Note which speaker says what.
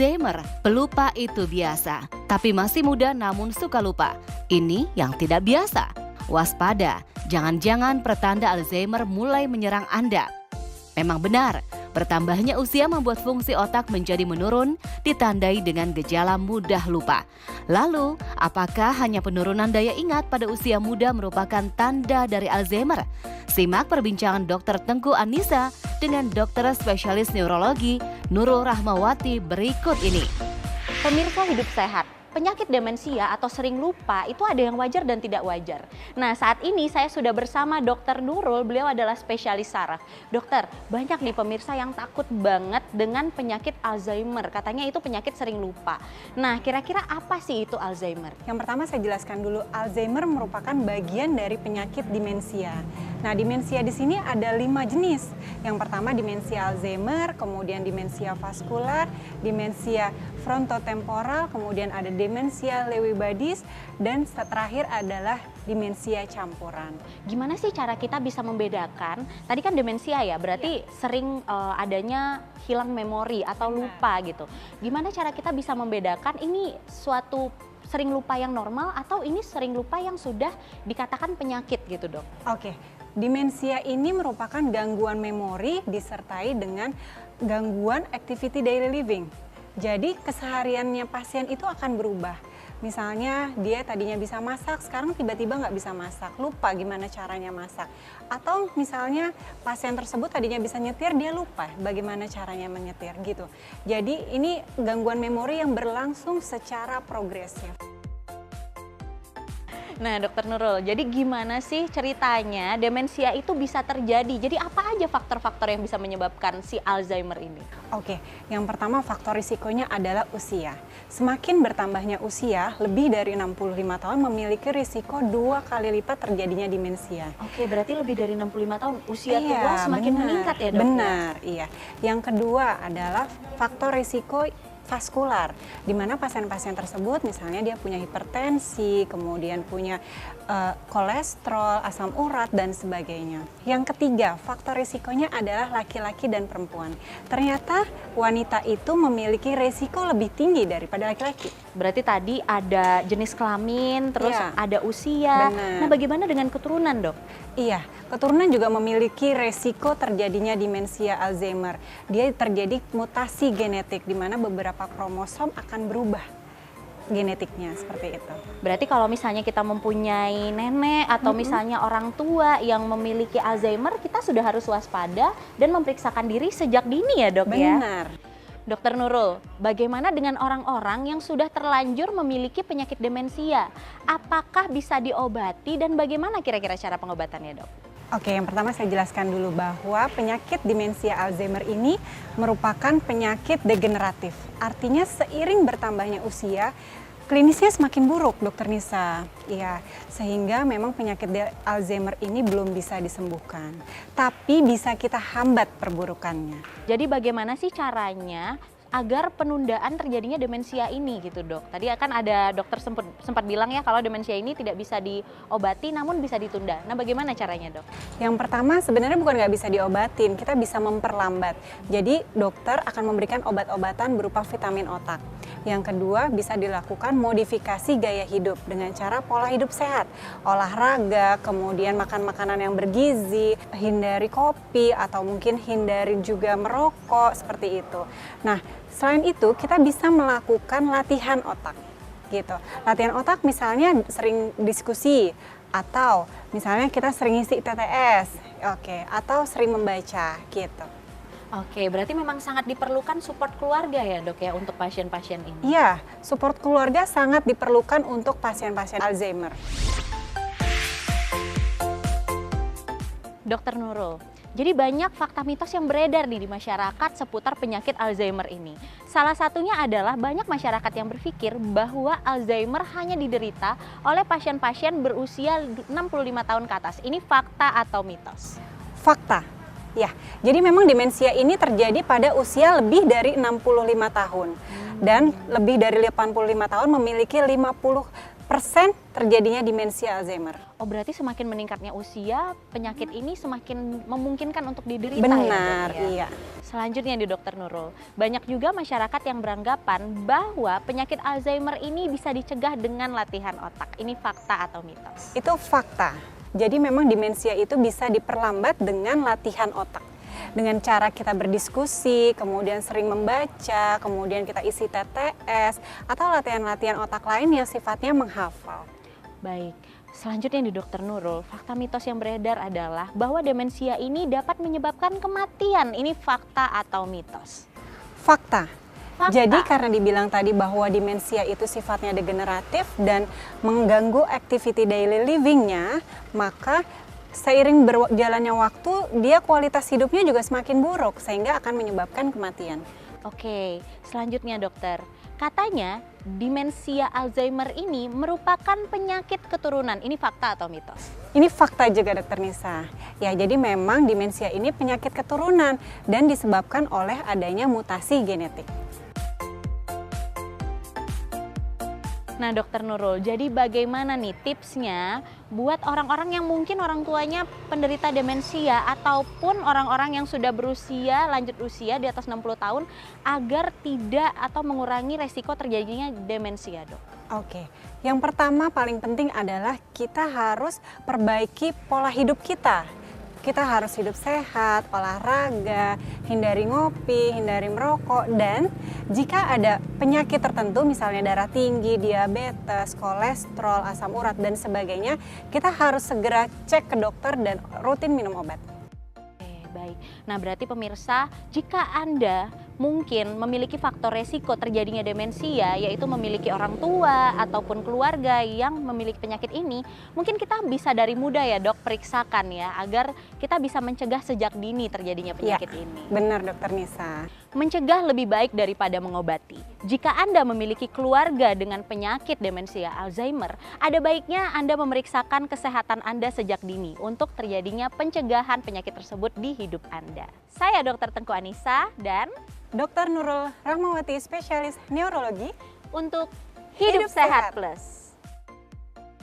Speaker 1: Alzheimer, pelupa itu biasa, tapi masih muda namun suka lupa. Ini yang tidak biasa. Waspada, jangan-jangan pertanda Alzheimer mulai menyerang Anda. Memang benar, bertambahnya usia membuat fungsi otak menjadi menurun, ditandai dengan gejala mudah lupa. Lalu, apakah hanya penurunan daya ingat pada usia muda merupakan tanda dari Alzheimer? Simak perbincangan Dr. Tengku Anissa dengan dokter spesialis neurologi Nurul Rahmawati berikut ini.
Speaker 2: Pemirsa Hidup Sehat, penyakit demensia atau sering lupa itu ada yang wajar dan tidak wajar. Nah, saat ini saya sudah bersama Dokter Nurul, beliau adalah spesialis saraf. Dokter, banyak nih pemirsa yang takut banget dengan penyakit Alzheimer. Katanya itu penyakit sering lupa. Nah, kira-kira apa sih itu Alzheimer?
Speaker 3: Yang pertama saya jelaskan dulu, Alzheimer merupakan bagian dari penyakit demensia. Nah, demensia di sini ada 5 jenis. Yang pertama demensia Alzheimer, kemudian demensia vaskular, demensia frontotemporal, kemudian ada demensia Lewy bodies, dan terakhir adalah demensia campuran.
Speaker 2: Gimana sih cara kita bisa membedakan? Tadi kan demensia ya, berarti sering adanya hilang memori atau lupa gitu. Gimana cara kita bisa membedakan ini suatu sering lupa yang normal atau ini sering lupa yang sudah dikatakan penyakit gitu, Dok?
Speaker 3: Oke, demensia ini merupakan gangguan memori disertai dengan gangguan activity daily living. Jadi kesehariannya pasien itu akan berubah. Misalnya dia tadinya bisa masak, sekarang tiba-tiba nggak bisa masak, lupa gimana caranya masak. Atau misalnya pasien tersebut tadinya bisa nyetir, dia lupa bagaimana caranya menyetir gitu. Jadi ini gangguan memori yang berlangsung secara progresif.
Speaker 2: Nah, Dokter Nurul, jadi gimana sih ceritanya demensia itu bisa terjadi? Jadi apa aja faktor-faktor yang bisa menyebabkan si Alzheimer ini?
Speaker 3: Oke, yang pertama faktor risikonya adalah usia. Semakin bertambahnya usia, lebih dari 65 tahun memiliki risiko 2 kali lipat terjadinya demensia.
Speaker 2: Oke, berarti lebih dari 65 tahun usia tua semakin meningkat ya, Dok?
Speaker 3: Benar, iya. Yang kedua adalah faktor risiko vaskular, di mana pasien-pasien tersebut misalnya dia punya hipertensi, kemudian punya kolesterol, asam urat, dan sebagainya. Yang ketiga, faktor risikonya adalah laki-laki dan perempuan. Ternyata wanita itu memiliki risiko lebih tinggi daripada laki-laki.
Speaker 2: Berarti tadi ada jenis kelamin, terus ada usia.
Speaker 3: Benar.
Speaker 2: Nah, bagaimana dengan keturunan, Dok?
Speaker 3: Iya, keturunan juga memiliki resiko terjadinya demensia Alzheimer. Dia terjadi mutasi genetik di mana beberapa kromosom akan berubah genetiknya, seperti itu.
Speaker 2: Berarti kalau misalnya kita mempunyai nenek atau misalnya orang tua yang memiliki Alzheimer, kita sudah harus waspada dan memeriksakan diri sejak dini ya, Dok?
Speaker 3: Benar.
Speaker 2: Ya? Dokter Nurul, bagaimana dengan orang-orang yang sudah terlanjur memiliki penyakit demensia? Apakah bisa diobati dan bagaimana kira-kira cara pengobatannya, Dok?
Speaker 3: Oke, yang pertama saya jelaskan dulu bahwa penyakit demensia Alzheimer ini merupakan penyakit degeneratif. Artinya seiring bertambahnya usia, klinisnya semakin buruk, Dokter Nisa. Iya, sehingga memang penyakit Alzheimer ini belum bisa disembuhkan. Tapi bisa kita hambat perburukannya.
Speaker 2: Jadi bagaimana sih caranya agar penundaan terjadinya demensia ini gitu, Dok? Tadi kan ada dokter sempat bilang ya kalau demensia ini tidak bisa diobati namun bisa ditunda. Nah, bagaimana caranya, Dok?
Speaker 3: Yang pertama sebenarnya bukan nggak bisa diobatin, kita bisa memperlambat. Jadi dokter akan memberikan obat-obatan berupa vitamin otak. Yang kedua bisa dilakukan modifikasi gaya hidup dengan cara pola hidup sehat. Olahraga, kemudian makan makanan yang bergizi, hindari kopi atau mungkin hindari juga merokok, seperti itu. Nah, selain itu kita bisa melakukan latihan otak gitu. Latihan otak misalnya sering diskusi atau misalnya kita sering isi TTS, atau sering membaca gitu.
Speaker 2: Oke, berarti memang sangat diperlukan support keluarga ya, Dok, ya, untuk pasien-pasien ini?
Speaker 3: Iya, support keluarga sangat diperlukan untuk pasien-pasien Alzheimer.
Speaker 2: Dokter Nurul, jadi banyak fakta mitos yang beredar nih di masyarakat seputar penyakit Alzheimer ini. Salah satunya adalah banyak masyarakat yang berpikir bahwa Alzheimer hanya diderita oleh pasien-pasien berusia 65 tahun ke atas. Ini fakta atau mitos?
Speaker 3: Fakta. Ya, jadi memang demensia ini terjadi pada usia lebih dari 65 tahun. Dan lebih dari 85 tahun memiliki 50% terjadinya demensia Alzheimer.
Speaker 2: Oh, berarti semakin meningkatnya usia, penyakit ini semakin memungkinkan untuk diderita
Speaker 3: Benar,
Speaker 2: ya, Dok, ya?
Speaker 3: iya.
Speaker 2: Selanjutnya di Dokter Nurul, banyak juga masyarakat yang beranggapan bahwa penyakit Alzheimer ini bisa dicegah dengan latihan otak. Ini fakta atau mitos?
Speaker 3: Itu fakta. Jadi memang demensia itu bisa diperlambat dengan latihan otak. Dengan cara kita berdiskusi, kemudian sering membaca, kemudian kita isi TTS, atau latihan-latihan otak lain yang sifatnya menghafal.
Speaker 2: Baik, selanjutnya di Dokter Nurul, fakta mitos yang beredar adalah bahwa demensia ini dapat menyebabkan kematian. Ini fakta atau mitos?
Speaker 3: Fakta.
Speaker 2: Fakta.
Speaker 3: Jadi karena dibilang tadi bahwa demensia itu sifatnya degeneratif dan mengganggu activity daily living-nya, maka seiring berjalannya waktu, dia kualitas hidupnya juga semakin buruk sehingga akan menyebabkan kematian.
Speaker 2: Oke, selanjutnya dokter. Katanya demensia Alzheimer ini merupakan penyakit keturunan. Ini fakta atau mitos?
Speaker 3: Ini fakta juga Dokter Nisa. Ya, jadi memang demensia ini penyakit keturunan dan disebabkan oleh adanya mutasi genetik.
Speaker 2: Nah Dokter Nurul, jadi bagaimana nih tipsnya buat orang-orang yang mungkin orang tuanya penderita demensia ataupun orang-orang yang sudah berusia, lanjut usia di atas 60 tahun agar tidak atau mengurangi resiko terjadinya demensia, Dok?
Speaker 3: Oke, yang pertama paling penting adalah kita harus perbaiki pola hidup kita. Kita harus hidup sehat, olahraga, hindari ngopi, hindari merokok, dan jika ada penyakit tertentu misalnya darah tinggi, diabetes, kolesterol, asam urat, dan sebagainya, kita harus segera cek ke dokter dan rutin minum obat.
Speaker 2: Baik, nah berarti pemirsa, jika Anda mungkin memiliki faktor resiko terjadinya demensia, yaitu memiliki orang tua ataupun keluarga yang memiliki penyakit ini, mungkin kita bisa dari muda ya dok, periksakan ya, agar kita bisa mencegah sejak dini terjadinya penyakit ini.
Speaker 3: Benar Dokter Nisa.
Speaker 2: Mencegah lebih baik daripada mengobati. Jika Anda memiliki keluarga dengan penyakit demensia Alzheimer, ada baiknya Anda memeriksakan kesehatan Anda sejak dini untuk terjadinya pencegahan penyakit tersebut di hidup Anda. Saya Dr. Tengku Anissa dan
Speaker 3: Dr. Nurul Rahmawati, spesialis neurologi
Speaker 2: untuk Hidup Sehat Plus.